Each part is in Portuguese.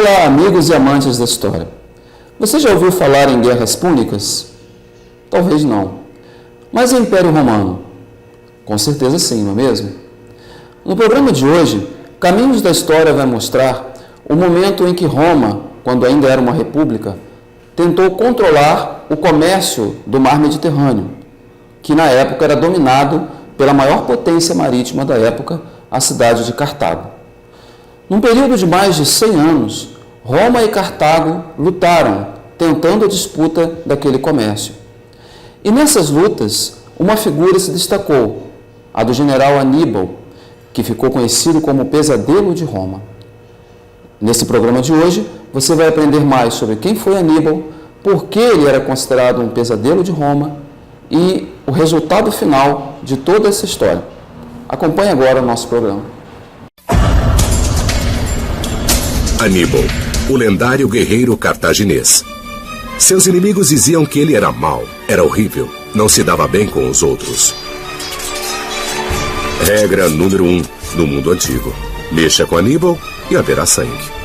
Olá, amigos e amantes da história. Você já ouviu falar em guerras púnicas? Talvez não. Mas em Império Romano? Com certeza sim, não é mesmo? No programa de hoje, Caminhos da História vai mostrar o momento em que Roma, quando ainda era uma república, tentou controlar o comércio do mar Mediterrâneo, que na época era dominado pela maior potência marítima da época, a cidade de Cartago. Num período de mais de 100 anos, Roma e Cartago lutaram, tentando a disputa daquele comércio. E nessas lutas, uma figura se destacou, a do general Aníbal, que ficou conhecido como o Pesadelo de Roma. Nesse programa de hoje, você vai aprender mais sobre quem foi Aníbal, por que ele era considerado um pesadelo de Roma e o resultado final de toda essa história. Acompanhe agora o nosso programa. Aníbal, o lendário guerreiro cartaginês. Seus inimigos diziam que ele era mau, era horrível, não se dava bem com os outros. Regra número 1 no mundo antigo: mexa com Aníbal e haverá sangue.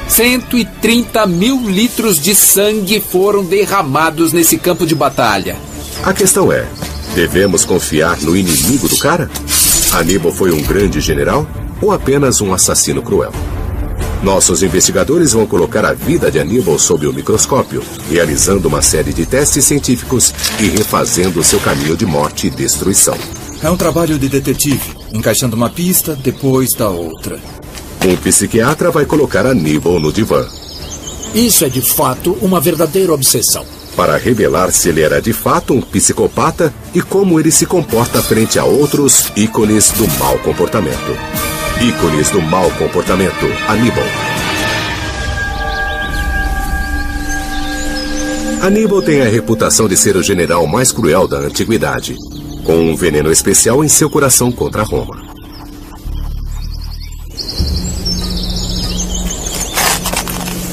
130 mil litros de sangue foram derramados nesse campo de batalha. A questão é, devemos confiar no inimigo do cara? Aníbal foi um grande general ou apenas um assassino cruel? Nossos investigadores vão colocar a vida de Aníbal sob o microscópio, realizando uma série de testes científicos e refazendo seu caminho de morte e destruição. É um trabalho de detetive, encaixando uma pista depois da outra. Um psiquiatra vai colocar Aníbal no divã. Isso é de fato uma verdadeira obsessão. Para revelar se ele era de fato um psicopata e como ele se comporta frente a outros ícones do mau comportamento. Ícones do mau comportamento, Aníbal. Aníbal tem a reputação de ser o general mais cruel da antiguidade, com um veneno especial em seu coração contra Roma.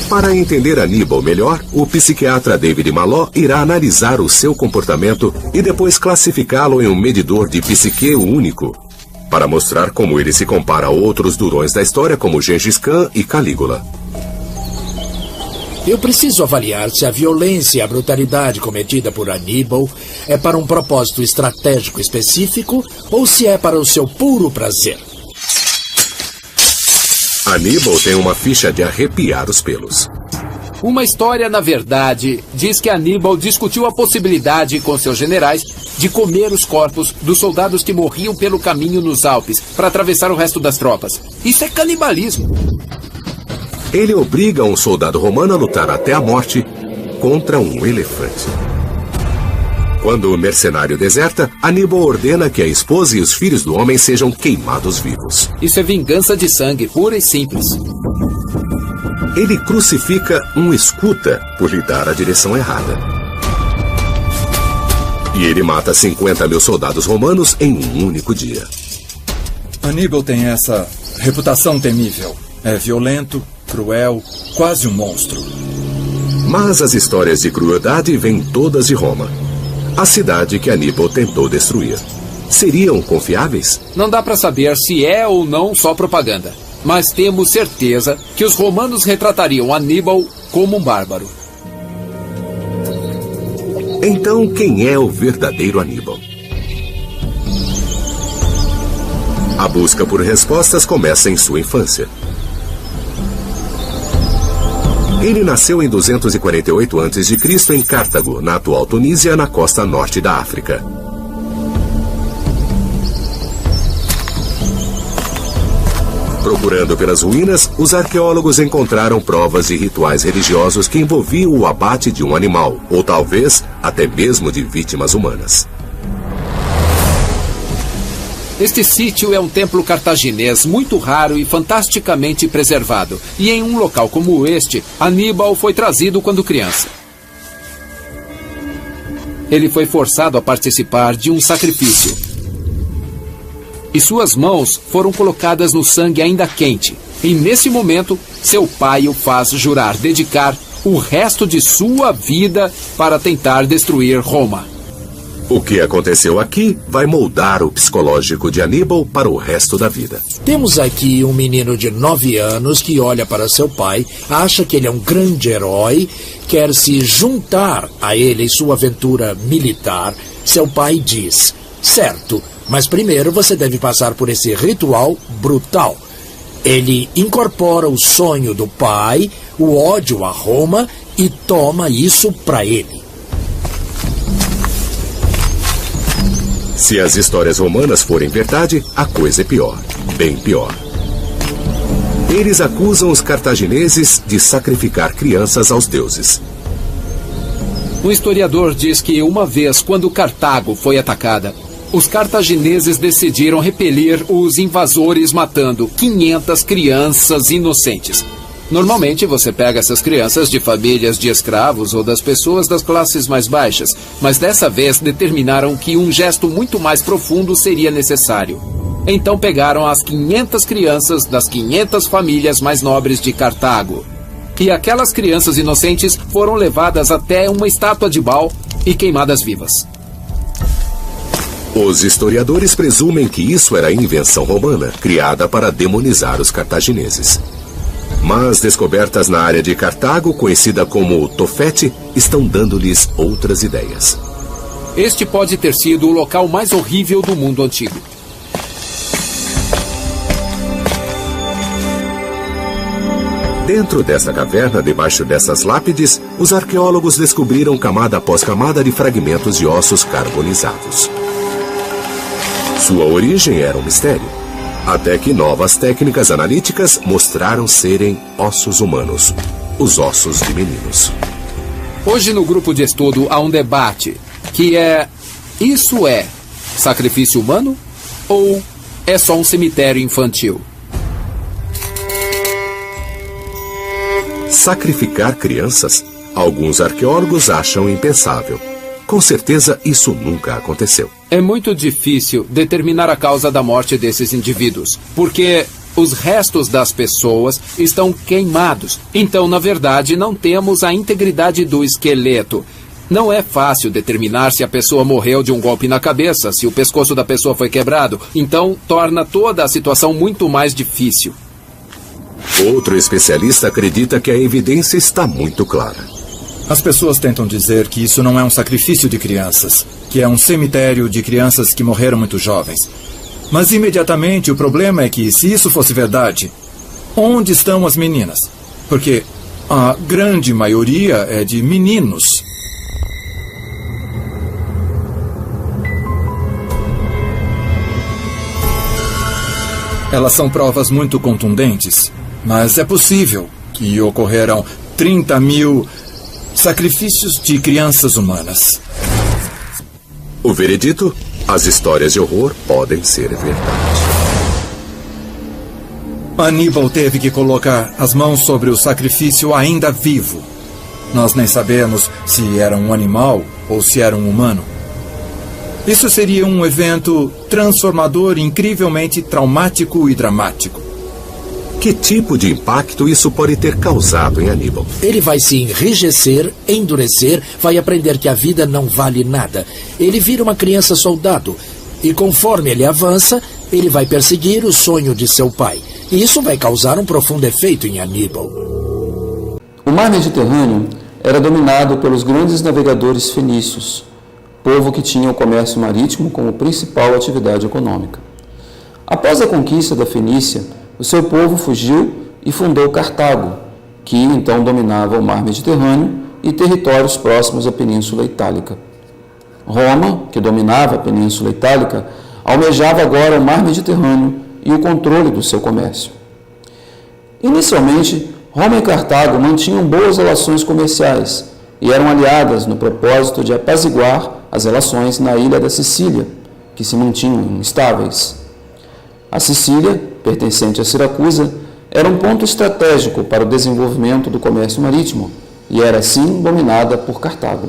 Para entender Aníbal melhor, o psiquiatra David Maló irá analisar o seu comportamento e depois classificá-lo em um medidor de psique único, para mostrar como ele se compara a outros durões da história como Gengis Khan e Calígula. Eu preciso avaliar se a violência e a brutalidade cometida por Aníbal é para um propósito estratégico específico ou se é para o seu puro prazer. Aníbal tem uma ficha de arrepiar os pelos. Uma história, na verdade, diz que Aníbal discutiu a possibilidade com seus generais de comer os corpos dos soldados que morriam pelo caminho nos Alpes para atravessar o resto das tropas. Isso é canibalismo. Ele obriga um soldado romano a lutar até a morte contra um elefante. Quando o mercenário deserta, Aníbal ordena que a esposa e os filhos do homem sejam queimados vivos. Isso é vingança de sangue, pura e simples. Ele crucifica um escuta por lhe dar a direção errada. E ele mata 50 mil soldados romanos em um único dia. Aníbal tem essa reputação temível. É violento, cruel, quase um monstro. Mas as histórias de crueldade vêm todas de Roma, a cidade que Aníbal tentou destruir. Seriam confiáveis? Não dá para saber se é ou não só propaganda. Mas temos certeza que os romanos retratariam Aníbal como um bárbaro. Então, quem é o verdadeiro Aníbal? A busca por respostas começa em sua infância. Ele nasceu em 248 a.C. em Cartago, na atual Tunísia, na costa norte da África. Procurando pelas ruínas, os arqueólogos encontraram provas de rituais religiosos que envolviam o abate de um animal, ou talvez até mesmo de vítimas humanas. Este sítio é um templo cartaginês muito raro e fantasticamente preservado. E em um local como este, Aníbal foi trazido quando criança. Ele foi forçado a participar de um sacrifício. E suas mãos foram colocadas no sangue ainda quente. E nesse momento, seu pai o faz jurar dedicar o resto de sua vida para tentar destruir Roma. O que aconteceu aqui vai moldar o psicológico de Aníbal para o resto da vida. Temos aqui um menino de 9 anos que olha para seu pai, acha que ele é um grande herói, quer se juntar a ele em sua aventura militar. Seu pai diz: certo, mas primeiro você deve passar por esse ritual brutal. Ele incorpora o sonho do pai, o ódio a Roma, e toma isso para ele. Se as histórias romanas forem verdade, a coisa é pior, bem pior. Eles acusam os cartagineses de sacrificar crianças aos deuses. Um historiador diz que uma vez, quando Cartago foi atacada, os cartagineses decidiram repelir os invasores matando 500 crianças inocentes. Normalmente você pega essas crianças de famílias de escravos ou das pessoas das classes mais baixas, mas dessa vez determinaram que um gesto muito mais profundo seria necessário. Então pegaram as 500 crianças das 500 famílias mais nobres de Cartago. E aquelas crianças inocentes foram levadas até uma estátua de Baal e queimadas vivas. Os historiadores presumem que isso era invenção romana, criada para demonizar os cartagineses. Mas descobertas na área de Cartago, conhecida como Tofete, estão dando-lhes outras ideias. Este pode ter sido o local mais horrível do mundo antigo. Dentro desta caverna, debaixo dessas lápides, os arqueólogos descobriram camada após camada de fragmentos de ossos carbonizados. Sua origem era um mistério, até que novas técnicas analíticas mostraram serem ossos humanos, os ossos de meninos. Hoje no grupo de estudo há um debate, que é: isso é sacrifício humano ou é só um cemitério infantil? Sacrificar crianças? Alguns arqueólogos acham impensável. Com certeza isso nunca aconteceu. É muito difícil determinar a causa da morte desses indivíduos, porque os restos das pessoas estão queimados. Então, na verdade, não temos a integridade do esqueleto. Não é fácil determinar se a pessoa morreu de um golpe na cabeça, se o pescoço da pessoa foi quebrado. Então, torna toda a situação muito mais difícil. Outro especialista acredita que a evidência está muito clara. As pessoas tentam dizer que isso não é um sacrifício de crianças, que é um cemitério de crianças que morreram muito jovens. Mas imediatamente o problema é que, se isso fosse verdade, onde estão as meninas? Porque a grande maioria é de meninos. Elas são provas muito contundentes, mas é possível que ocorreram 30 mil sacrifícios de crianças humanas. O veredito? As histórias de horror podem ser verdade. Aníbal teve que colocar as mãos sobre o sacrifício ainda vivo. Nós nem sabemos se era um animal ou se era um humano. Isso seria um evento transformador, incrivelmente traumático e dramático. Que tipo de impacto isso pode ter causado em Aníbal? Ele vai se enrijecer, endurecer, vai aprender que a vida não vale nada. Ele vira uma criança soldado. E conforme ele avança, ele vai perseguir o sonho de seu pai. E isso vai causar um profundo efeito em Aníbal. O mar Mediterrâneo era dominado pelos grandes navegadores fenícios, povo que tinha o comércio marítimo como principal atividade econômica. Após a conquista da Fenícia, o seu povo fugiu e fundou Cartago, que então dominava o mar Mediterrâneo e territórios próximos à Península Itálica. Roma, que dominava a Península Itálica, almejava agora o mar Mediterrâneo e o controle do seu comércio. Inicialmente, Roma e Cartago mantinham boas relações comerciais e eram aliadas no propósito de apaziguar as relações na ilha da Sicília, que se mantinham instáveis. A Sicília, pertencente a Siracusa, era um ponto estratégico para o desenvolvimento do comércio marítimo e era assim dominada por Cartago.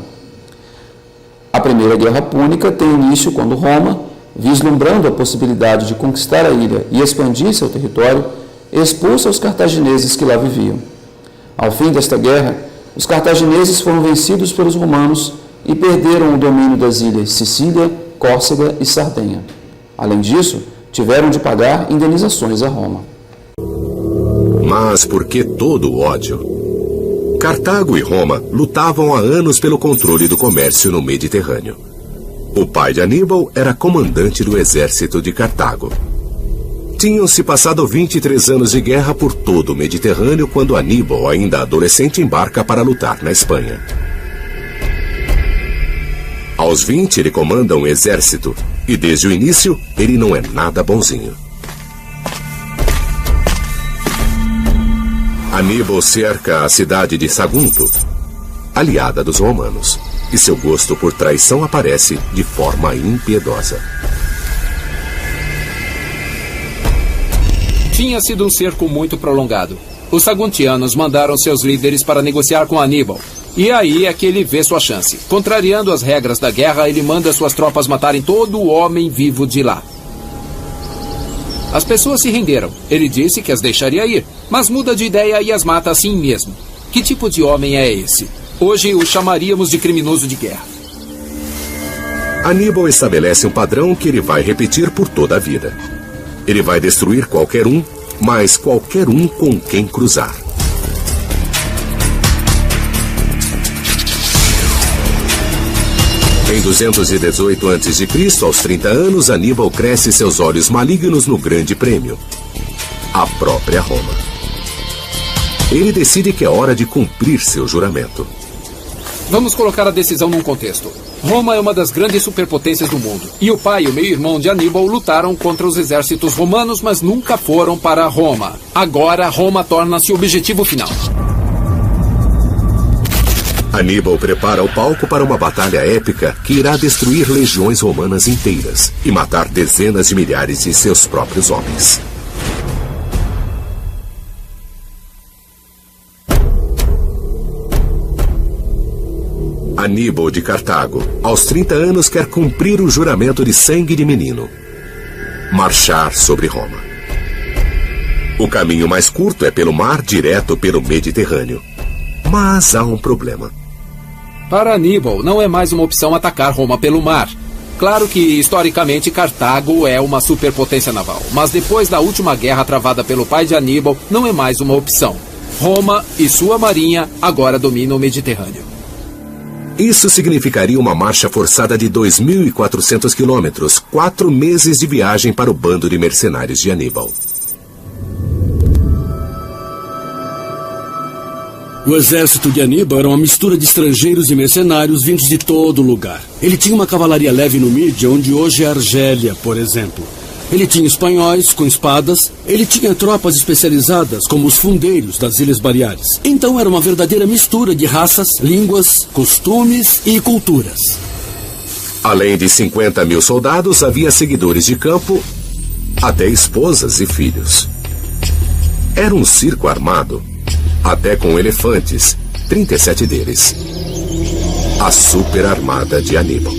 A Primeira Guerra Púnica tem início quando Roma, vislumbrando a possibilidade de conquistar a ilha e expandir seu território, expulsa os cartagineses que lá viviam. Ao fim desta guerra, os cartagineses foram vencidos pelos romanos e perderam o domínio das ilhas Sicília, Córcega e Sardenha. Além disso, tiveram de pagar indenizações a Roma. Mas por que todo o ódio? Cartago e Roma lutavam há anos pelo controle do comércio no Mediterrâneo. O pai de Aníbal era comandante do exército de Cartago. Tinham-se passado 23 anos de guerra por todo o Mediterrâneo quando Aníbal, ainda adolescente, embarca para lutar na Espanha. Aos 20, ele comanda um exército e, desde o início, ele não é nada bonzinho. Aníbal cerca a cidade de Sagunto, aliada dos romanos, e seu gosto por traição aparece de forma impiedosa. Tinha sido um cerco muito prolongado. Os saguntianos mandaram seus líderes para negociar com Aníbal. E aí é que ele vê sua chance. Contrariando as regras da guerra, ele manda suas tropas matarem todo o homem vivo de lá. As pessoas se renderam. Ele disse que as deixaria ir, mas muda de ideia e as mata assim mesmo. Que tipo de homem é esse? Hoje o chamaríamos de criminoso de guerra. Aníbal estabelece um padrão que ele vai repetir por toda a vida. Ele vai destruir qualquer um, mas qualquer um com quem cruzar. Em 218 a.C., aos 30 anos, Aníbal cresce seus olhos malignos no grande prêmio, a própria Roma. Ele decide que é hora de cumprir seu juramento. Vamos colocar a decisão num contexto. Roma é uma das grandes superpotências do mundo. E o pai e o meio-irmão de Aníbal lutaram contra os exércitos romanos, mas nunca foram para Roma. Agora, Roma torna-se o objetivo final. Aníbal prepara o palco para uma batalha épica que irá destruir legiões romanas inteiras e matar dezenas de milhares de seus próprios homens. Aníbal de Cartago, aos 30 anos, quer cumprir o juramento de sangue de menino: marchar sobre Roma. O caminho mais curto é pelo mar, direto pelo Mediterrâneo. Mas há um problema. Para Aníbal, não é mais uma opção atacar Roma pelo mar. Claro que, historicamente, Cartago é uma superpotência naval. Mas depois da última guerra travada pelo pai de Aníbal, não é mais uma opção. Roma e sua marinha agora dominam o Mediterrâneo. Isso significaria uma marcha forçada de 2.400 quilômetros, 4 meses de viagem para o bando de mercenários de Aníbal. O exército de Aníbal era uma mistura de estrangeiros e mercenários vindos de todo lugar. Ele tinha uma cavalaria leve no Mídia, onde hoje é Argélia, por exemplo. Ele tinha espanhóis com espadas. Ele tinha tropas especializadas, como os fundeiros das Ilhas Baleares. Então era uma verdadeira mistura de raças, línguas, costumes e culturas. Além de 50 mil soldados, havia seguidores de campo, até esposas e filhos. Era um circo armado, até com elefantes, 37 deles. A super armada de Aníbal.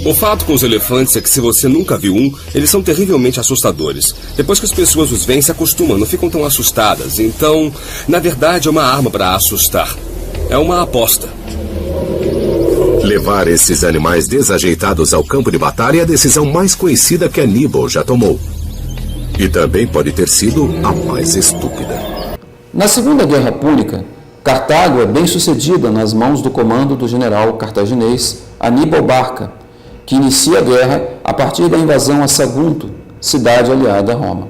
O fato com os elefantes é que, se você nunca viu um, eles são terrivelmente assustadores. Depois que as pessoas os veem, se acostumam, não ficam tão assustadas. Então, na verdade, é uma arma para assustar. É uma aposta. Levar esses animais desajeitados ao campo de batalha é a decisão mais conhecida que Aníbal já tomou. E também pode ter sido a mais estúpida. Na Segunda Guerra Púnica, Cartago é bem sucedida nas mãos do comando do general cartaginês Aníbal Barca, que inicia a guerra a partir da invasão a Sagunto, cidade aliada a Roma.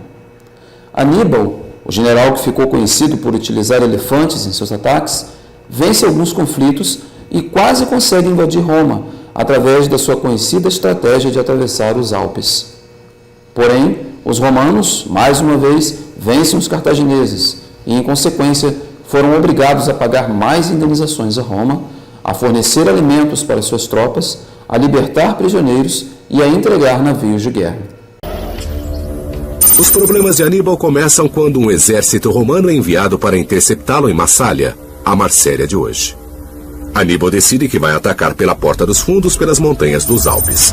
Aníbal, o general que ficou conhecido por utilizar elefantes em seus ataques, vence alguns conflitos e quase consegue invadir Roma através da sua conhecida estratégia de atravessar os Alpes. Porém, os romanos, mais uma vez, vencem os cartagineses e, em consequência, foram obrigados a pagar mais indenizações a Roma, a fornecer alimentos para suas tropas, a libertar prisioneiros e a entregar navios de guerra. Os problemas de Aníbal começam quando um exército romano é enviado para interceptá-lo em Massália, a Marsella de hoje. Aníbal decide que vai atacar pela Porta dos Fundos pelas montanhas dos Alpes.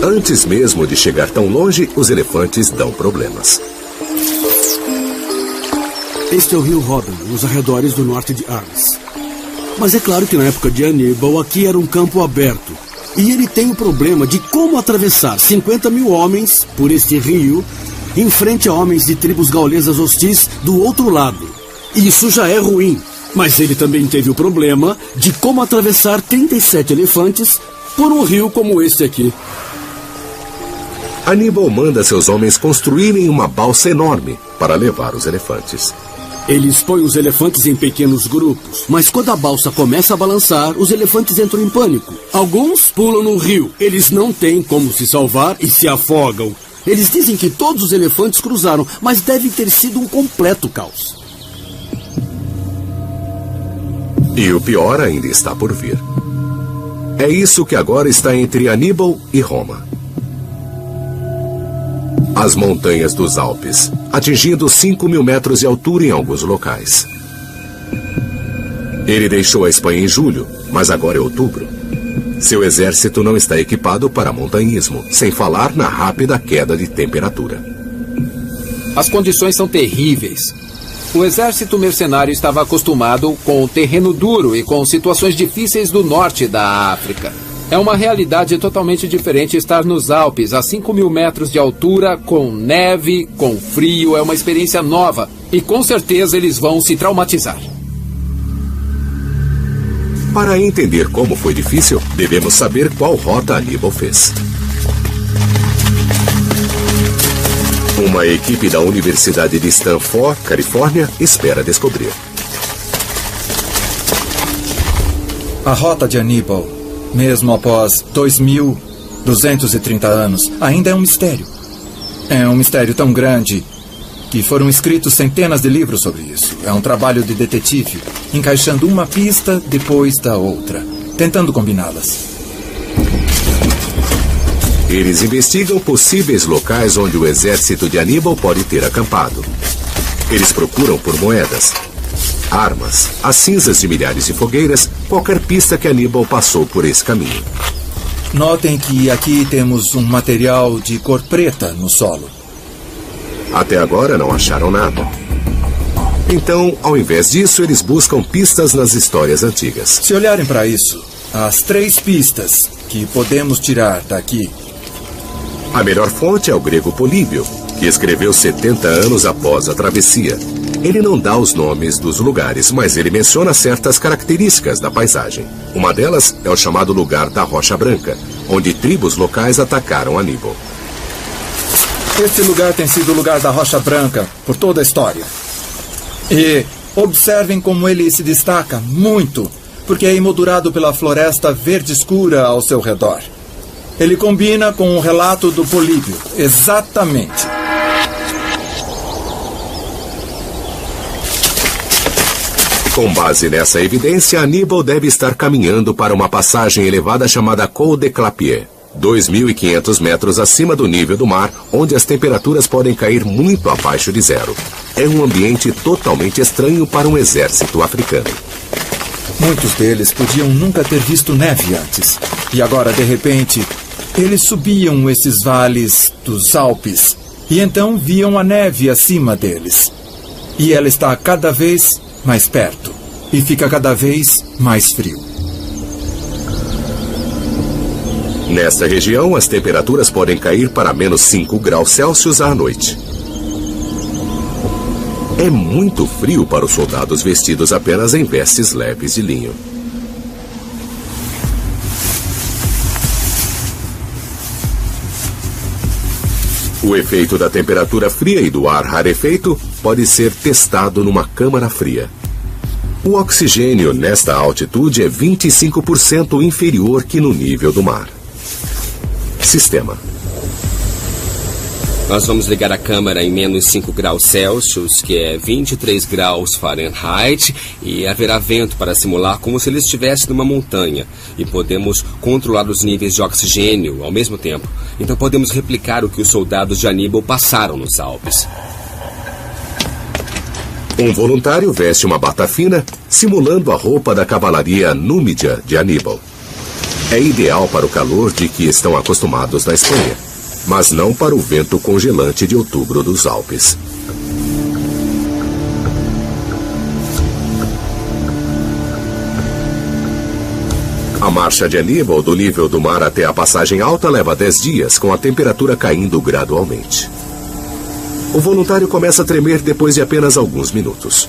Antes mesmo de chegar tão longe, os elefantes dão problemas. Este é o rio Rodon, nos arredores do norte de Arles. Mas é claro que na época de Aníbal, aqui era um campo aberto. E ele tem o problema de como atravessar 50 mil homens por este rio em frente a homens de tribos gaulesas hostis do outro lado. Isso já é ruim. Mas ele também teve o problema de como atravessar 37 elefantes por um rio como este aqui. Aníbal manda seus homens construírem uma balsa enorme para levar os elefantes. Eles põem os elefantes em pequenos grupos, mas quando a balsa começa a balançar, os elefantes entram em pânico. Alguns pulam no rio. Eles não têm como se salvar e se afogam. Eles dizem que todos os elefantes cruzaram, mas deve ter sido um completo caos. E o pior ainda está por vir. É isso que agora está entre Aníbal e Roma. As montanhas dos Alpes, atingindo 5.000 metros de altura em alguns locais. Ele deixou a Espanha em julho, mas agora é outubro. Seu exército não está equipado para montanhismo, sem falar na rápida queda de temperatura. As condições são terríveis. O exército mercenário estava acostumado com o terreno duro e com situações difíceis do norte da África. É uma realidade totalmente diferente estar nos Alpes, a 5.000 metros de altura, com neve, com frio. É uma experiência nova e com certeza eles vão se traumatizar. Para entender como foi difícil, devemos saber qual rota Aníbal fez. Uma equipe da Universidade de Stanford, Califórnia, espera descobrir. A rota de Aníbal, mesmo após 2.230 anos, ainda é um mistério. É um mistério tão grande que foram escritos centenas de livros sobre isso. É um trabalho de detetive, encaixando uma pista depois da outra, tentando combiná-las. Eles investigam possíveis locais onde o exército de Aníbal pode ter acampado. Eles procuram por moedas, armas, as cinzas de milhares de fogueiras, qualquer pista que Aníbal passou por esse caminho. Notem que aqui temos um material de cor preta no solo. Até agora não acharam nada. Então, ao invés disso, eles buscam pistas nas histórias antigas. Se olharem para isso, as 3 pistas que podemos tirar daqui. A melhor fonte é o grego Políbio, que escreveu 70 anos após a travessia. Ele não dá os nomes dos lugares, mas ele menciona certas características da paisagem. Uma delas é o chamado lugar da Rocha Branca, onde tribos locais atacaram Aníbal. Este lugar tem sido o lugar da Rocha Branca por toda a história. E observem como ele se destaca muito, porque é emoldurado pela floresta verde escura ao seu redor. Ele combina com o relato do Políbio, exatamente. Com base nessa evidência, Aníbal deve estar caminhando para uma passagem elevada chamada Col de Clapier, 2.500 metros acima do nível do mar, onde as temperaturas podem cair muito abaixo de zero. É um ambiente totalmente estranho para um exército africano. Muitos deles podiam nunca ter visto neve antes. E agora, de repente, eles subiam esses vales dos Alpes e então viam a neve acima deles. E ela está cada vez mais perto e fica cada vez mais frio. Nesta região, as temperaturas podem cair para menos 5 graus Celsius à noite. É muito frio para os soldados vestidos apenas em vestes leves de linho. O efeito da temperatura fria e do ar rarefeito pode ser testado numa câmara fria. O oxigênio nesta altitude é 25% inferior que no nível do mar. Sistema. Nós vamos ligar a câmera em menos 5 graus Celsius, que é 23 graus Fahrenheit, e haverá vento para simular como se ele estivesse numa montanha. E podemos controlar os níveis de oxigênio ao mesmo tempo. Então podemos replicar o que os soldados de Aníbal passaram nos Alpes. Um voluntário veste uma bata fina, simulando a roupa da cavalaria númida de Aníbal. É ideal para o calor de que estão acostumados na Espanha, mas não para o vento congelante de outubro dos Alpes. A marcha de Aníbal do nível do mar até a passagem alta leva 10 dias, com a temperatura caindo gradualmente. O voluntário começa a tremer depois de apenas alguns minutos.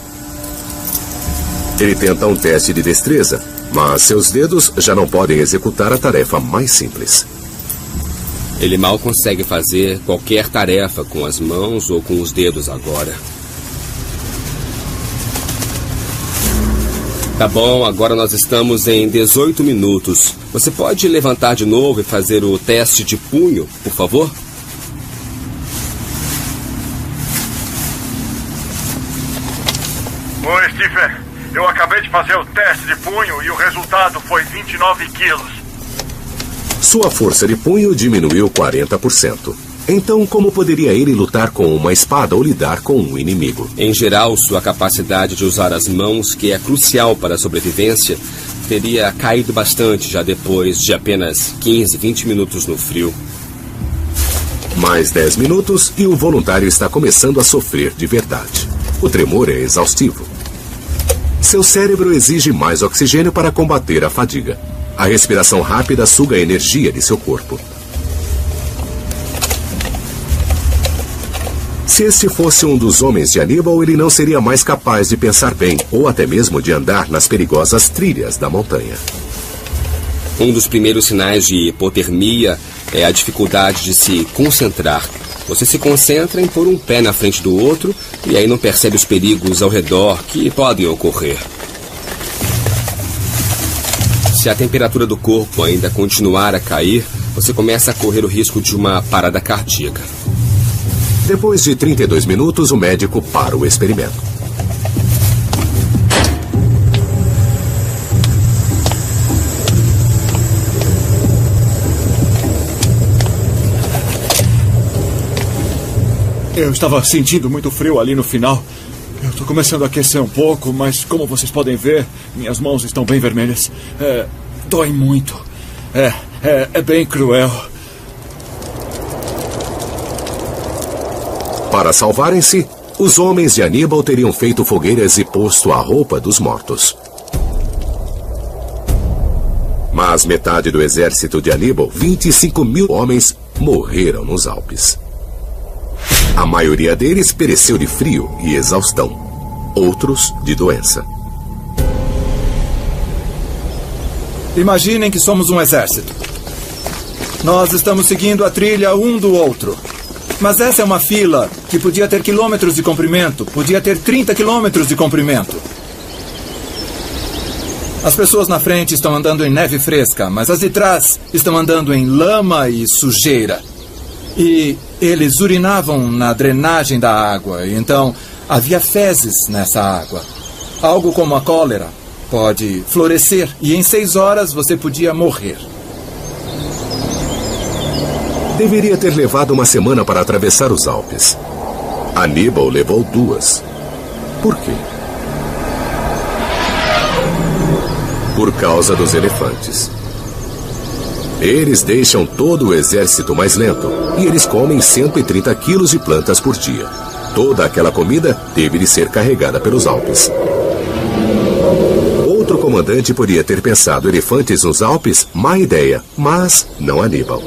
Ele tenta um teste de destreza, mas seus dedos já não podem executar a tarefa mais simples. Ele mal consegue fazer qualquer tarefa com as mãos ou com os dedos agora. Tá bom, agora nós estamos em 18 minutos. Você pode levantar de novo e fazer o teste de punho, por favor? Oi, Stephen. Eu acabei de fazer o teste de punho e o resultado foi 29 quilos. Sua força de punho diminuiu 40%. Então, como poderia ele lutar com uma espada ou lidar com um inimigo? Em geral, sua capacidade de usar as mãos, que é crucial para a sobrevivência, teria caído bastante já depois de apenas 15, 20 minutos no frio. Mais 10 minutos e o voluntário está começando a sofrer de verdade. O tremor é exaustivo. Seu cérebro exige mais oxigênio para combater a fadiga. A respiração rápida suga a energia de seu corpo. Se este fosse um dos homens de Aníbal, ele não seria mais capaz de pensar bem, ou até mesmo de andar nas perigosas trilhas da montanha. Um dos primeiros sinais de hipotermia é a dificuldade de se concentrar. Você se concentra em pôr um pé na frente do outro e aí não percebe os perigos ao redor que podem ocorrer. Se a temperatura do corpo ainda continuar a cair, você começa a correr o risco de uma parada cardíaca. Depois de 32 minutos, o médico para o experimento. Eu estava sentindo muito frio ali no final. Eu estou começando a aquecer um pouco, mas como vocês podem ver, minhas mãos estão bem vermelhas. Dói muito. É bem cruel. Para salvarem-se, os homens de Aníbal teriam feito fogueiras e posto a roupa dos mortos. Mas metade do exército de Aníbal, 25 mil homens, morreram nos Alpes. A maioria deles pereceu de frio e exaustão. Outros de doença. Imaginem que somos um exército. Nós estamos seguindo a trilha um do outro. Mas essa é uma fila que podia ter quilômetros de comprimento, podia ter 30 quilômetros de comprimento. As pessoas na frente estão andando em neve fresca, mas as de trás estão andando em lama e sujeira. E eles urinavam na drenagem da água, então havia fezes nessa água. Algo como a cólera pode florescer e em 6 horas você podia morrer. Deveria ter levado uma semana para atravessar os Alpes. Aníbal levou 2. Por quê? Por causa dos elefantes. Eles deixam todo o exército mais lento e eles comem 130 quilos de plantas por dia. Toda aquela comida teve de ser carregada pelos Alpes. Outro comandante poderia ter pensado elefantes nos Alpes, má ideia, mas não Aníbal.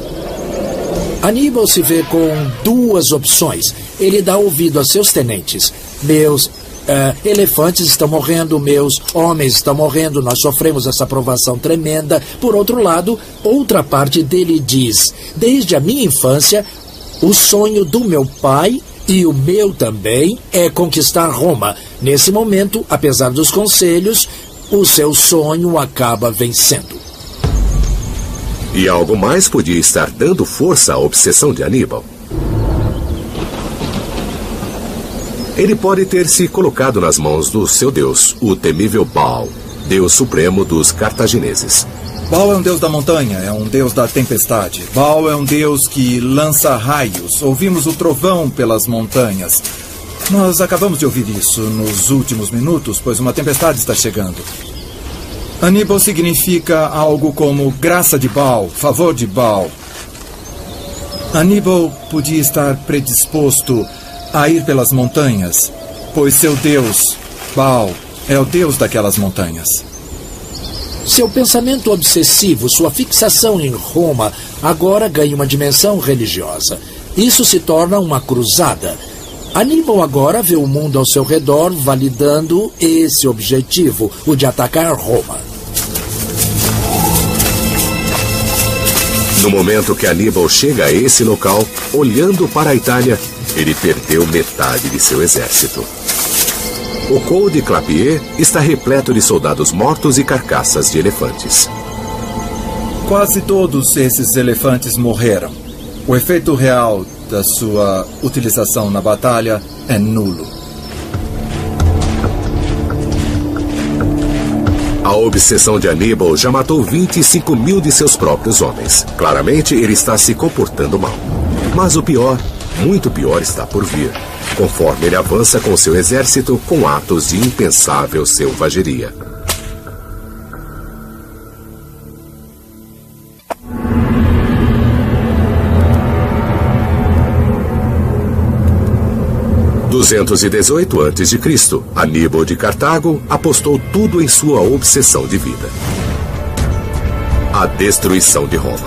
Aníbal se vê com 2 opções. Ele dá ouvido a seus tenentes. Meus elefantes estão morrendo, meus homens estão morrendo, nós sofremos essa provação tremenda. Por outro lado, outra parte dele diz: desde a minha infância, o sonho do meu pai e o meu também é conquistar Roma. Nesse momento, apesar dos conselhos, o seu sonho acaba vencendo. E algo mais podia estar dando força à obsessão de Aníbal. Ele pode ter se colocado nas mãos do seu deus, o temível Baal, deus supremo dos cartagineses. Baal é um deus da montanha, é um deus da tempestade. Baal é um deus que lança raios. Ouvimos o trovão pelas montanhas. Nós acabamos de ouvir isso nos últimos minutos, pois uma tempestade está chegando. Aníbal significa algo como graça de Baal, favor de Baal. Aníbal podia estar predisposto a ir pelas montanhas, pois seu deus, Baal, é o deus daquelas montanhas. Seu pensamento obsessivo, sua fixação em Roma, agora ganha uma dimensão religiosa. Isso se torna uma cruzada. Aníbal agora vê o mundo ao seu redor validando esse objetivo, o de atacar Roma. No momento que Aníbal chega a esse local, olhando para a Itália, ele perdeu metade de seu exército. O Col de Clapier está repleto de soldados mortos e carcaças de elefantes. Quase todos esses elefantes morreram. O efeito real da sua utilização na batalha é nulo. A obsessão de Aníbal já matou 25 mil de seus próprios homens. Claramente, ele está se comportando mal. Mas o pior, muito pior, está por vir, conforme ele avança com seu exército com atos de impensável selvageria. Em 218 a.C., Aníbal de Cartago apostou tudo em sua obsessão de vida: a destruição de Roma.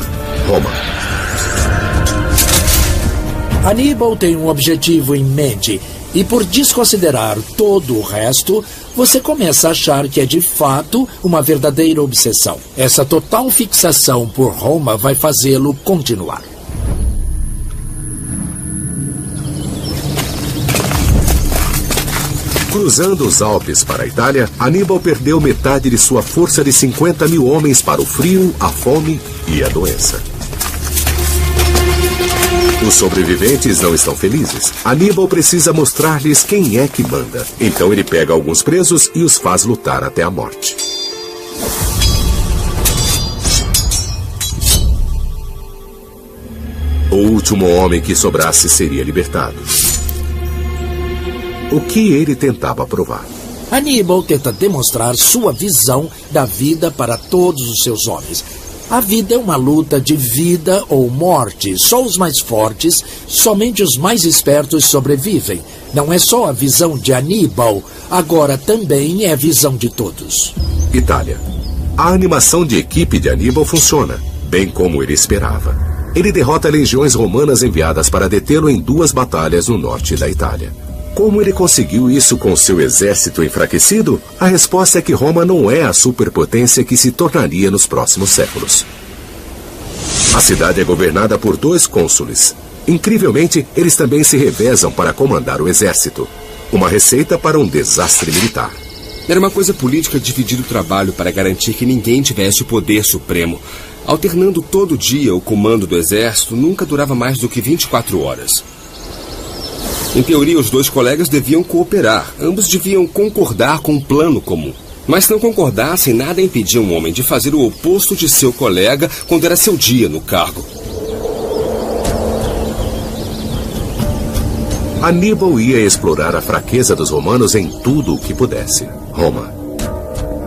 Aníbal tem um objetivo em mente e, por desconsiderar todo o resto, você começa a achar que é de fato uma verdadeira obsessão. Essa total fixação por Roma vai fazê-lo continuar. Cruzando os Alpes para a Itália, Aníbal perdeu metade de sua força de 50 mil homens para o frio, a fome e a doença. Os sobreviventes não estão felizes. Aníbal precisa mostrar-lhes quem é que manda. Então ele pega alguns presos e os faz lutar até a morte. O último homem que sobrasse seria libertado. O que ele tentava provar? Aníbal tenta demonstrar sua visão da vida para todos os seus homens. A vida é uma luta de vida ou morte. Só os mais fortes, somente os mais espertos sobrevivem. Não é só a visão de Aníbal, agora também é a visão de todos. Itália. A animação de equipe de Aníbal funciona, bem como ele esperava. Ele derrota legiões romanas enviadas para detê-lo em 2 batalhas no norte da Itália. Como ele conseguiu isso com seu exército enfraquecido? A resposta é que Roma não é a superpotência que se tornaria nos próximos séculos. A cidade é governada por 2 cônsules. Incrivelmente, eles também se revezam para comandar o exército. Uma receita para um desastre militar. Era uma coisa política dividir o trabalho para garantir que ninguém tivesse o poder supremo. Alternando todo dia o comando do exército, nunca durava mais do que 24 horas. Em teoria, os 2 colegas deviam cooperar. Ambos deviam concordar com um plano comum. Mas se não concordassem, nada impedia um homem de fazer o oposto de seu colega quando era seu dia no cargo. Aníbal ia explorar a fraqueza dos romanos em tudo o que pudesse. Roma.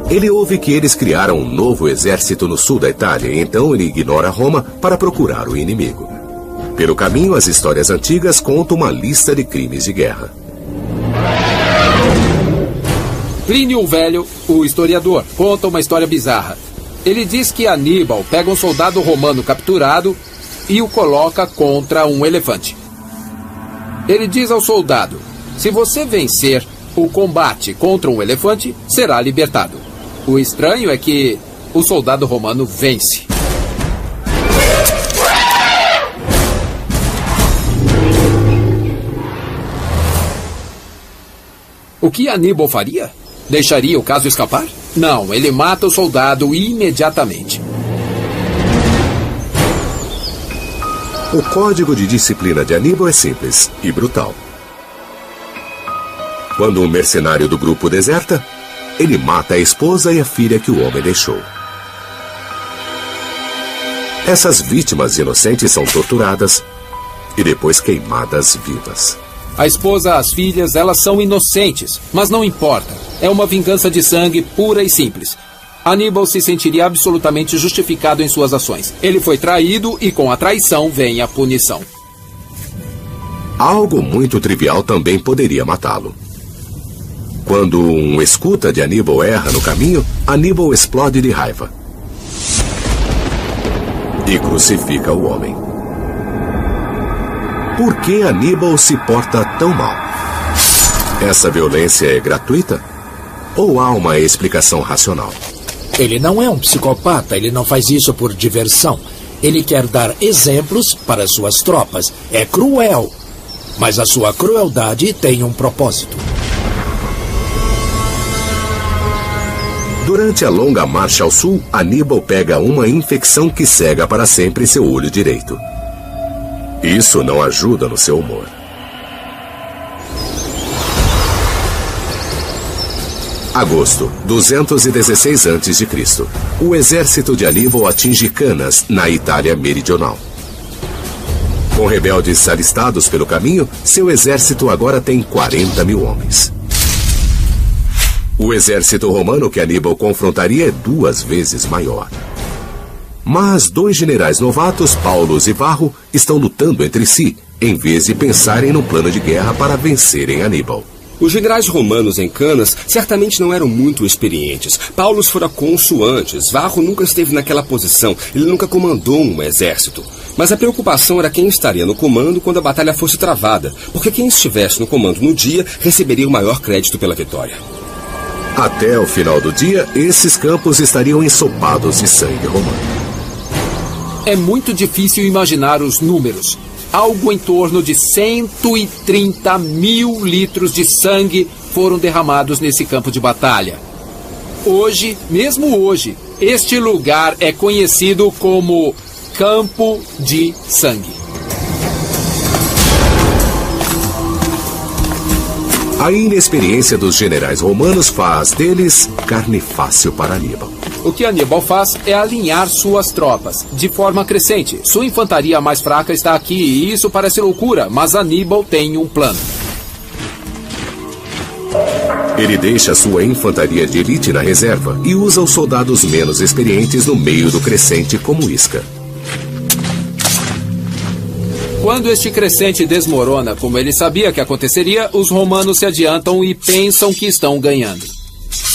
Ele ouve que eles criaram um novo exército no sul da Itália, e então ele ignora Roma para procurar o inimigo. Pelo caminho, as histórias antigas contam uma lista de crimes de guerra. Plínio o Velho, o historiador, conta uma história bizarra. Ele diz que Aníbal pega um soldado romano capturado e o coloca contra um elefante. Ele diz ao soldado: se você vencer o combate contra um elefante, será libertado. O estranho é que o soldado romano vence. O que Aníbal faria? Deixaria o caso escapar? Não, ele mata o soldado imediatamente. O código de disciplina de Aníbal é simples e brutal. Quando um mercenário do grupo deserta, ele mata a esposa e a filha que o homem deixou. Essas vítimas inocentes são torturadas e depois queimadas vivas. A esposa, as filhas, elas são inocentes, mas não importa. É uma vingança de sangue pura e simples. Aníbal se sentiria absolutamente justificado em suas ações. Ele foi traído e com a traição vem a punição. Algo muito trivial também poderia matá-lo. Quando um escuta de Aníbal erra no caminho, Aníbal explode de raiva e crucifica o homem. Por que Aníbal se porta tão mal? Essa violência é gratuita? Ou há uma explicação racional? Ele não é um psicopata, ele não faz isso por diversão. Ele quer dar exemplos para suas tropas. É cruel, mas a sua crueldade tem um propósito. Durante a longa marcha ao sul, Aníbal pega uma infecção que cega para sempre seu olho direito. Isso não ajuda no seu humor. Agosto, 216 a.C. O exército de Aníbal atinge Canas, na Itália meridional. Com rebeldes alistados pelo caminho, seu exército agora tem 40 mil homens. O exército romano que Aníbal confrontaria é 2 vezes maior. Mas 2 generais novatos, Paulus e Varro, estão lutando entre si, em vez de pensarem num plano de guerra para vencerem Aníbal. Os generais romanos em Canas certamente não eram muito experientes. Paulus fora cônsul antes, Varro nunca esteve naquela posição, ele nunca comandou um exército. Mas a preocupação era quem estaria no comando quando a batalha fosse travada, porque quem estivesse no comando no dia receberia o maior crédito pela vitória. Até o final do dia, esses campos estariam ensopados de sangue romano. É muito difícil imaginar os números. Algo em torno de 130 mil litros de sangue foram derramados nesse campo de batalha. Hoje, mesmo hoje, este lugar é conhecido como Campo de Sangue. A inexperiência dos generais romanos faz deles carne fácil para Aníbal. O que Aníbal faz é alinhar suas tropas, de forma crescente. Sua infantaria mais fraca está aqui e isso parece loucura, mas Aníbal tem um plano. Ele deixa sua infantaria de elite na reserva e usa os soldados menos experientes no meio do crescente como isca. Quando este crescente desmorona, como ele sabia que aconteceria, os romanos se adiantam e pensam que estão ganhando.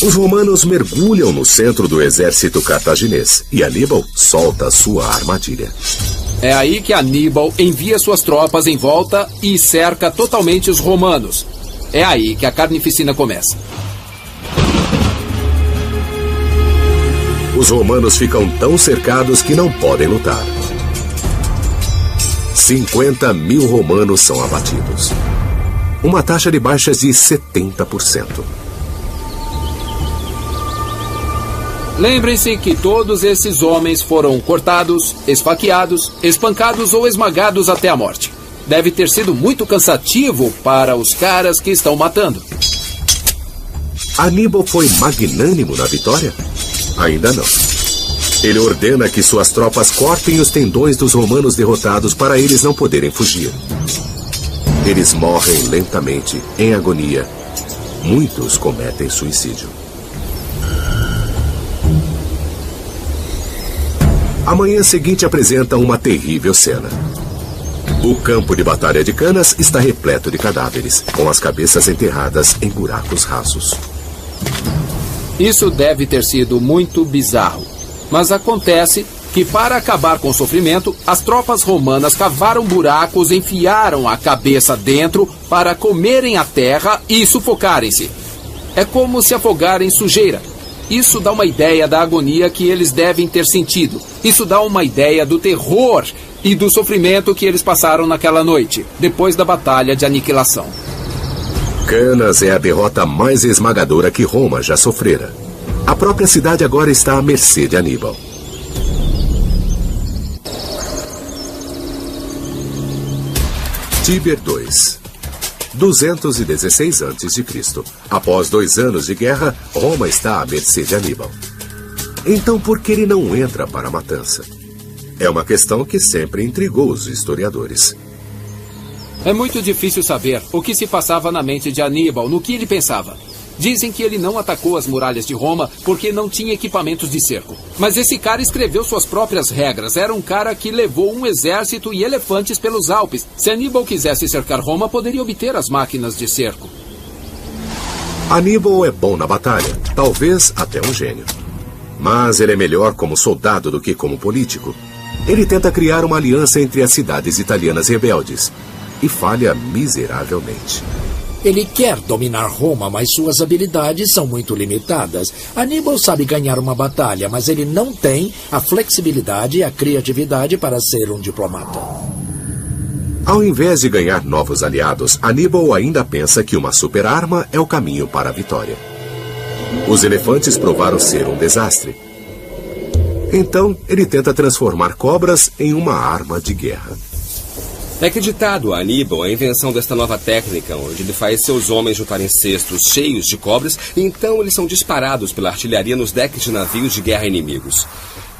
Os romanos mergulham no centro do exército cartaginês e Aníbal solta sua armadilha. É aí que Aníbal envia suas tropas em volta e cerca totalmente os romanos. É aí que a carnificina começa. Os romanos ficam tão cercados que não podem lutar. 50 mil romanos são abatidos. Uma taxa de baixas de 70%. Lembrem-se que todos esses homens foram cortados, esfaqueados, espancados ou esmagados até a morte. Deve ter sido muito cansativo para os caras que estão matando. Aníbal foi magnânimo na vitória? Ainda não. Ele ordena que suas tropas cortem os tendões dos romanos derrotados para eles não poderem fugir. Eles morrem lentamente, em agonia. Muitos cometem suicídio. A manhã seguinte apresenta uma terrível cena. O campo de batalha de Canas está repleto de cadáveres, com as cabeças enterradas em buracos rasos. Isso deve ter sido muito bizarro. Mas acontece que, para acabar com o sofrimento, as tropas romanas cavaram buracos, enfiaram a cabeça dentro para comerem a terra e sufocarem-se. É como se afogarem em sujeira. Isso dá uma ideia da agonia que eles devem ter sentido. Isso dá uma ideia do terror e do sofrimento que eles passaram naquela noite, depois da batalha de aniquilação. Canas é a derrota mais esmagadora que Roma já sofrera. A própria cidade agora está à mercê de Aníbal. Tíber II, 216 a.C. Após 2 anos de guerra, Roma está à mercê de Aníbal. Então por que ele não entra para a matança? É uma questão que sempre intrigou os historiadores. É muito difícil saber o que se passava na mente de Aníbal, no que ele pensava. Dizem que ele não atacou as muralhas de Roma porque não tinha equipamentos de cerco. Mas esse cara escreveu suas próprias regras. Era um cara que levou um exército e elefantes pelos Alpes. Se Aníbal quisesse cercar Roma, poderia obter as máquinas de cerco. Aníbal é bom na batalha, talvez até um gênio. Mas ele é melhor como soldado do que como político. Ele tenta criar uma aliança entre as cidades italianas rebeldes e falha miseravelmente. Ele quer dominar Roma, mas suas habilidades são muito limitadas. Aníbal sabe ganhar uma batalha, mas ele não tem a flexibilidade e a criatividade para ser um diplomata. Ao invés de ganhar novos aliados, Aníbal ainda pensa que uma super-arma é o caminho para a vitória. Os elefantes provaram ser um desastre. Então, ele tenta transformar cobras em uma arma de guerra. É acreditado a Aníbal a invenção desta nova técnica, onde ele faz seus homens juntarem cestos cheios de cobras e então eles são disparados pela artilharia nos decks de navios de guerra inimigos.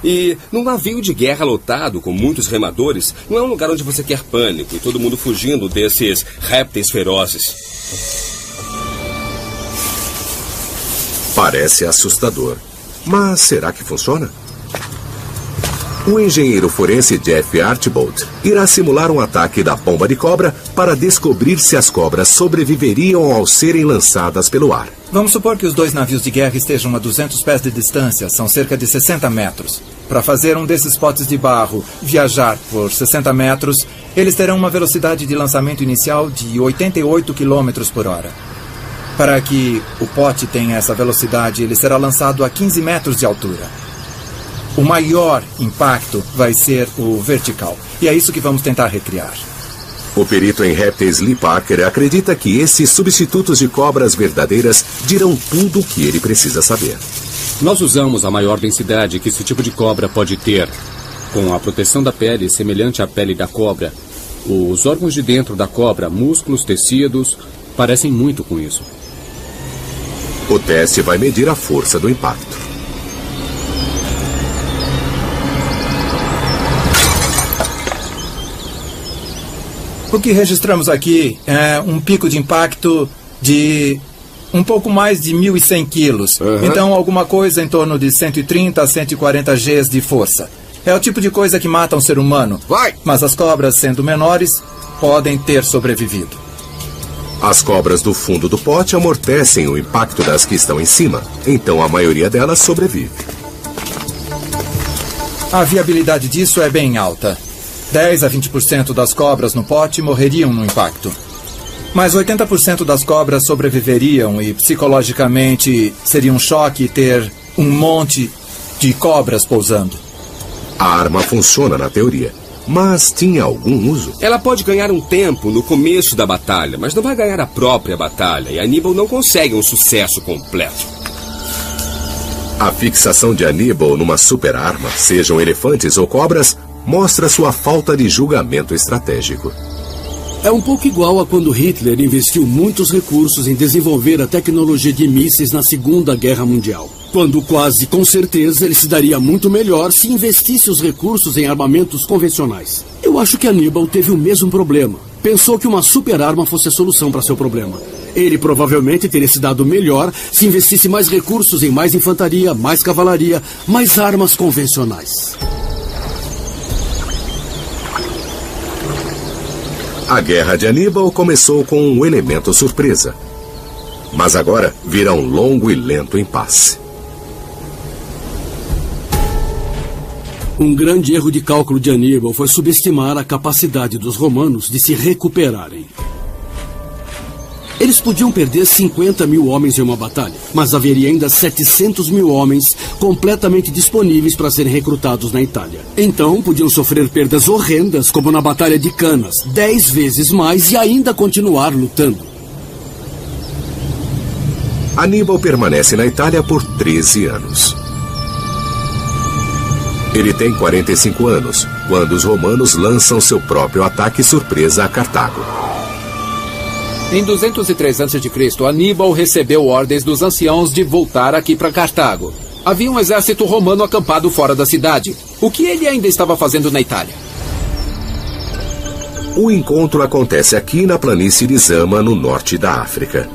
E num navio de guerra lotado com muitos remadores, não é um lugar onde você quer pânico e todo mundo fugindo desses répteis ferozes. Parece assustador, mas será que funciona? O engenheiro forense Jeff Archibald irá simular um ataque da pomba de cobra para descobrir se as cobras sobreviveriam ao serem lançadas pelo ar. Vamos supor que os dois navios de guerra estejam a 200 pés de distância, são cerca de 60 metros. Para fazer um desses potes de barro viajar por 60 metros, eles terão uma velocidade de lançamento inicial de 88 km por hora. Para que o pote tenha essa velocidade, ele será lançado a 15 metros de altura. O maior impacto vai ser o vertical. E é isso que vamos tentar recriar. O perito em répteis Lee Parker acredita que esses substitutos de cobras verdadeiras dirão tudo o que ele precisa saber. Nós usamos a maior densidade que esse tipo de cobra pode ter. Com a proteção da pele semelhante à pele da cobra, os órgãos de dentro da cobra, músculos, tecidos, parecem muito com isso. O teste vai medir a força do impacto. O que registramos aqui é um pico de impacto de um pouco mais de 1.100 quilos. Então, alguma coisa em torno de 130 a 140 Gs de força. É o tipo de coisa que mata um ser humano. Mas as cobras, sendo menores, podem ter sobrevivido. As cobras do fundo do pote amortecem o impacto das que estão em cima. Então, a maioria delas sobrevive. A viabilidade disso é bem alta. 10 a 20% das cobras no pote morreriam no impacto. Mas 80% das cobras sobreviveriam e, psicologicamente, seria um choque ter um monte de cobras pousando. A arma funciona na teoria, mas tinha algum uso? Ela pode ganhar um tempo no começo da batalha, mas não vai ganhar a própria batalha, e Aníbal não consegue um sucesso completo. A fixação de Aníbal numa super-arma, sejam elefantes ou cobras, mostra sua falta de julgamento estratégico. É um pouco igual a quando Hitler investiu muitos recursos em desenvolver a tecnologia de mísseis na Segunda Guerra Mundial. Quando quase com certeza ele se daria muito melhor se investisse os recursos em armamentos convencionais. Eu acho que Aníbal teve o mesmo problema. Pensou que uma super-arma fosse a solução para seu problema. Ele provavelmente teria se dado melhor se investisse mais recursos em mais infantaria, mais cavalaria, mais armas convencionais. A guerra de Aníbal começou com um elemento surpresa. Mas agora virá um longo e lento impasse. Um grande erro de cálculo de Aníbal foi subestimar a capacidade dos romanos de se recuperarem. Eles podiam perder 50 mil homens em uma batalha, mas haveria ainda 700 mil homens completamente disponíveis para serem recrutados na Itália. Então, podiam sofrer perdas horrendas, como na Batalha de Canas, 10 vezes mais e ainda continuar lutando. Aníbal permanece na Itália por 13 anos. Ele tem 45 anos, quando os romanos lançam seu próprio ataque surpresa a Cartago. Em 203 a.C., Aníbal recebeu ordens dos anciãos de voltar aqui para Cartago. Havia um exército romano acampado fora da cidade. O que ele ainda estava fazendo na Itália? O encontro acontece aqui na planície de Zama, no norte da África.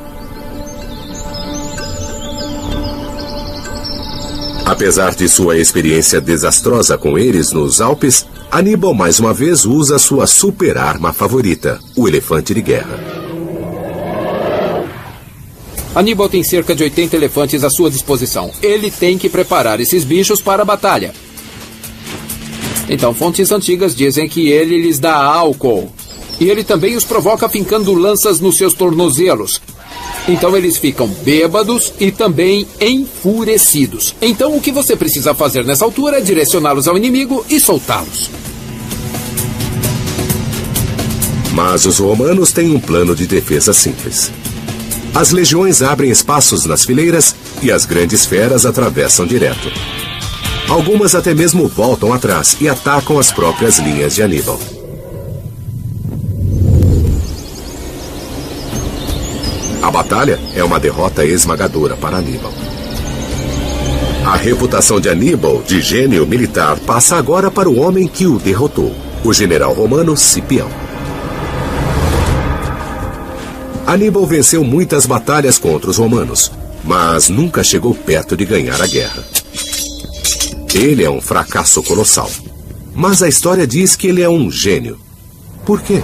Apesar de sua experiência desastrosa com eles nos Alpes, Aníbal mais uma vez usa sua super-arma favorita, o elefante de guerra. Aníbal tem cerca de 80 elefantes à sua disposição. Ele tem que preparar esses bichos para a batalha. Então, fontes antigas dizem que ele lhes dá álcool. E ele também os provoca fincando lanças nos seus tornozelos. Então eles ficam bêbados e também enfurecidos. Então o que você precisa fazer nessa altura é direcioná-los ao inimigo e soltá-los. Mas os romanos têm um plano de defesa simples. As legiões abrem espaços nas fileiras e as grandes feras atravessam direto. Algumas até mesmo voltam atrás e atacam as próprias linhas de Aníbal. A batalha é uma derrota esmagadora para Aníbal. A reputação de Aníbal, de gênio militar, passa agora para o homem que o derrotou, o general romano Cipião. Aníbal venceu muitas batalhas contra os romanos, mas nunca chegou perto de ganhar a guerra. Ele é um fracasso colossal, mas a história diz que ele é um gênio. Por quê?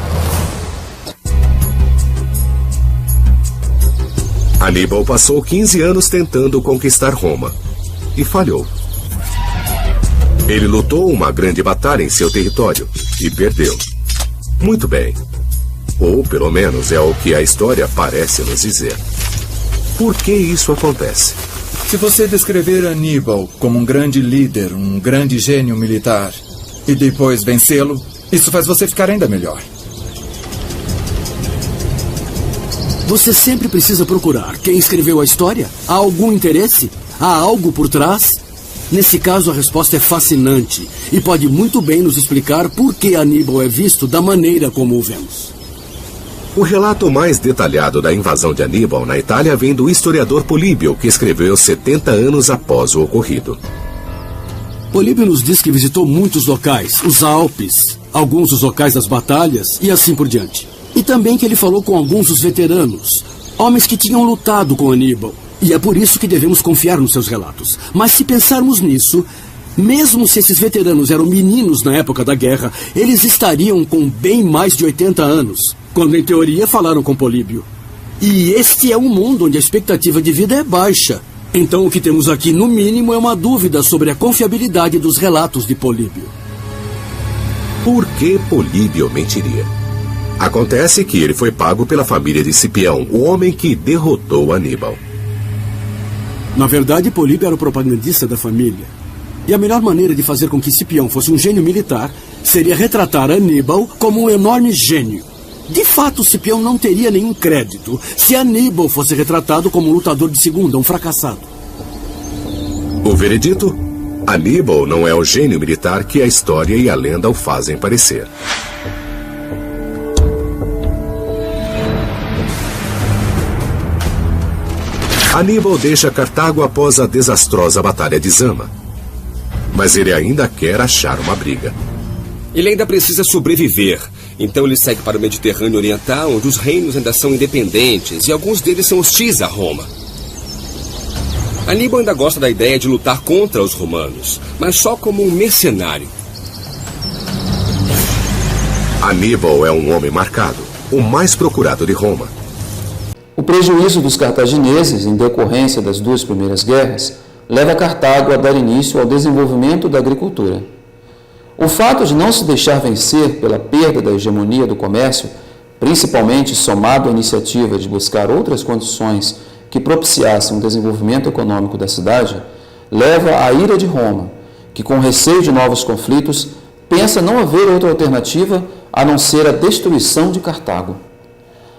Aníbal passou 15 anos tentando conquistar Roma e falhou. Ele lutou uma grande batalha em seu território e perdeu. Muito bem. Ou, pelo menos, é o que a história parece nos dizer. Por que isso acontece? Se você descrever Aníbal como um grande líder, um grande gênio militar, e depois vencê-lo, isso faz você ficar ainda melhor. Você sempre precisa procurar quem escreveu a história. Há algum interesse? Há algo por trás? Nesse caso, a resposta é fascinante e pode muito bem nos explicar por que Aníbal é visto da maneira como o vemos. O relato mais detalhado da invasão de Aníbal na Itália vem do historiador Políbio, que escreveu 70 anos após o ocorrido. Políbio nos diz que visitou muitos locais, os Alpes, alguns dos locais das batalhas e assim por diante. E também que ele falou com alguns dos veteranos, homens que tinham lutado com Aníbal. E é por isso que devemos confiar nos seus relatos. Mas se pensarmos nisso, mesmo se esses veteranos eram meninos na época da guerra, eles estariam com bem mais de 80 anos, quando em teoria falaram com Políbio. E este é um mundo onde a expectativa de vida é baixa. Então o que temos aqui, no mínimo, é uma dúvida sobre a confiabilidade dos relatos de Políbio. Por que Políbio mentiria? Acontece que ele foi pago pela família de Cipião, o homem que derrotou Aníbal. Na verdade, Políbio era o propagandista da família. E a melhor maneira de fazer com que Cipião fosse um gênio militar seria retratar Aníbal como um enorme gênio. De fato, Cipião não teria nenhum crédito se Aníbal fosse retratado como um lutador de segunda, um fracassado. O veredito? Aníbal não é o gênio militar que a história e a lenda o fazem parecer. Aníbal deixa Cartago após a desastrosa Batalha de Zama. Mas ele ainda quer achar uma briga. Ele ainda precisa sobreviver. Então ele segue para o Mediterrâneo Oriental, onde os reinos ainda são independentes e alguns deles são hostis a Roma. Aníbal ainda gosta da ideia de lutar contra os romanos, mas só como um mercenário. Aníbal é um homem marcado, o mais procurado de Roma. O prejuízo dos cartagineses em decorrência das duas primeiras guerras leva Cartago a dar início ao desenvolvimento da agricultura. O fato de não se deixar vencer pela perda da hegemonia do comércio, principalmente somado à iniciativa de buscar outras condições que propiciassem um desenvolvimento econômico da cidade, leva à ira de Roma, que com receio de novos conflitos, pensa não haver outra alternativa a não ser a destruição de Cartago.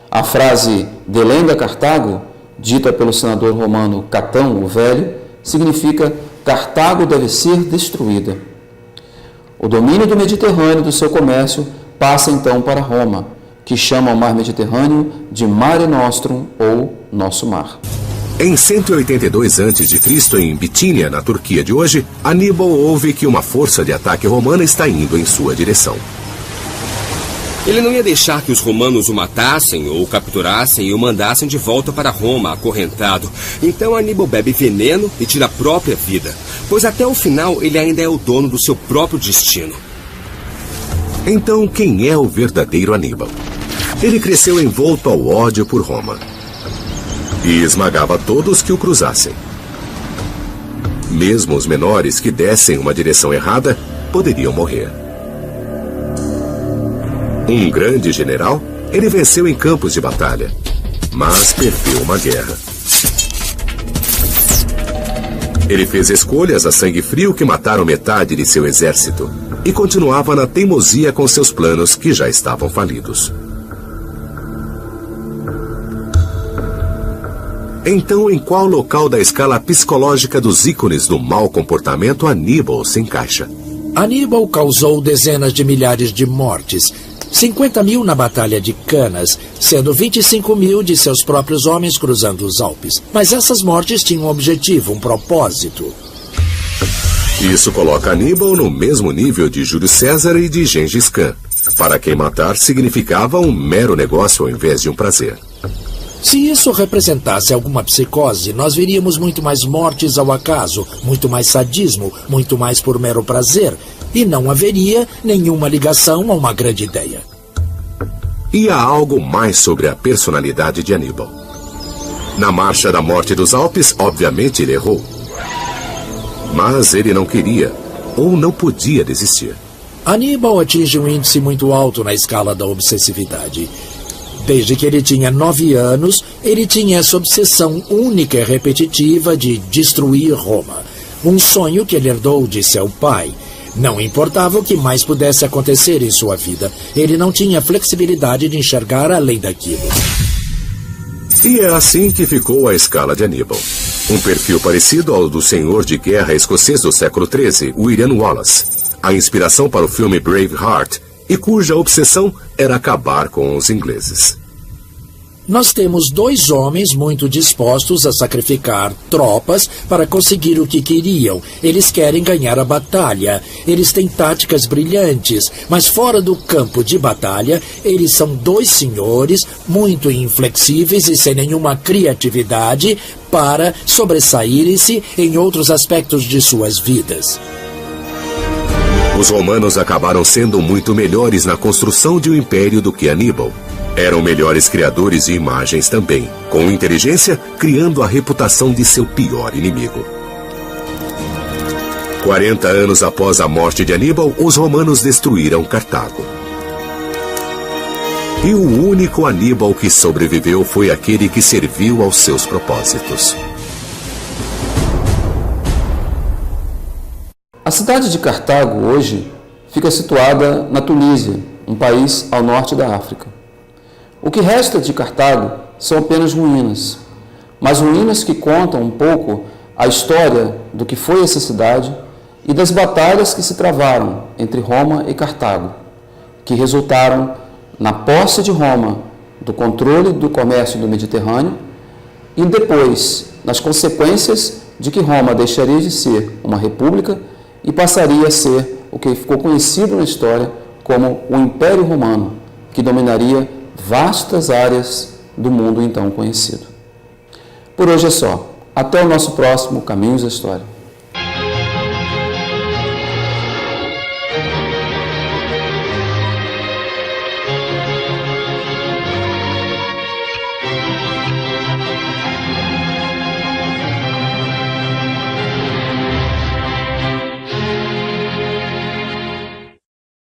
A frase "delenda Cartago", dita pelo senador romano Catão o Velho, significa "Cartago deve ser destruída". O domínio do Mediterrâneo e do seu comércio passa então para Roma, que chama o mar Mediterrâneo de Mare Nostrum ou Nosso Mar. Em 182 a.C., em Bitínia, na Turquia de hoje, Aníbal ouve que uma força de ataque romana está indo em sua direção. Ele não ia deixar que os romanos o matassem ou o capturassem e o mandassem de volta para Roma, acorrentado. Então Aníbal bebe veneno e tira a própria vida, pois até o final ele ainda é o dono do seu próprio destino. Então, quem é o verdadeiro Aníbal? Ele cresceu envolto ao ódio por Roma. e esmagava todos que o cruzassem. Mesmo os menores que dessem uma direção errada poderiam morrer. Um grande general, ele venceu em campos de batalha, mas perdeu uma guerra. Ele fez escolhas a sangue frio que mataram metade de seu exército e continuava na teimosia com seus planos que já estavam falidos. Então, em qual local da escala psicológica dos ícones do mau comportamento Aníbal se encaixa? Aníbal causou dezenas de milhares de mortes. 50 mil na Batalha de Canas, sendo 25 mil de seus próprios homens cruzando os Alpes. Mas essas mortes tinham um objetivo, um propósito. Isso coloca Aníbal no mesmo nível de Júlio César e de Gengis Khan, para quem matar significava um mero negócio ao invés de um prazer. Se isso representasse alguma psicose, nós veríamos muito mais mortes ao acaso, muito mais sadismo, muito mais por mero prazer, e não haveria nenhuma ligação a uma grande ideia. E há algo mais sobre a personalidade de Aníbal. Na Marcha da Morte dos Alpes, obviamente ele errou. Mas ele não queria, ou não podia desistir. Aníbal atinge um índice muito alto na escala da obsessividade. Desde que ele tinha 9 anos, ele tinha essa obsessão única e repetitiva de destruir Roma. Um sonho que ele herdou de seu pai. Não importava o que mais pudesse acontecer em sua vida. Ele não tinha flexibilidade de enxergar além daquilo. E é assim que ficou a escala de Aníbal. Um perfil parecido ao do senhor de guerra escocês do século XIII, William Wallace. A inspiração para o filme Braveheart, e cuja obsessão era acabar com os ingleses. Nós temos 2 homens muito dispostos a sacrificar tropas para conseguir o que queriam. Eles querem ganhar a batalha. Eles têm táticas brilhantes, mas fora do campo de batalha, eles são 2 senhores muito inflexíveis e sem nenhuma criatividade para sobressaírem-se em outros aspectos de suas vidas. Os romanos acabaram sendo muito melhores na construção de um império do que Aníbal. Eram melhores criadores de imagens também, com inteligência, criando a reputação de seu pior inimigo. 40 anos após a morte de Aníbal, os romanos destruíram Cartago. E o único Aníbal que sobreviveu foi aquele que serviu aos seus propósitos. A cidade de Cartago, hoje, fica situada na Tunísia, um país ao norte da África. O que resta de Cartago são apenas ruínas, mas ruínas que contam um pouco a história do que foi essa cidade e das batalhas que se travaram entre Roma e Cartago, que resultaram na posse de Roma do controle do comércio do Mediterrâneo e depois nas consequências de que Roma deixaria de ser uma república e passaria a ser o que ficou conhecido na história como o Império Romano, que dominaria vastas áreas do mundo então conhecido. Por hoje é só. Até o nosso próximo Caminhos da História.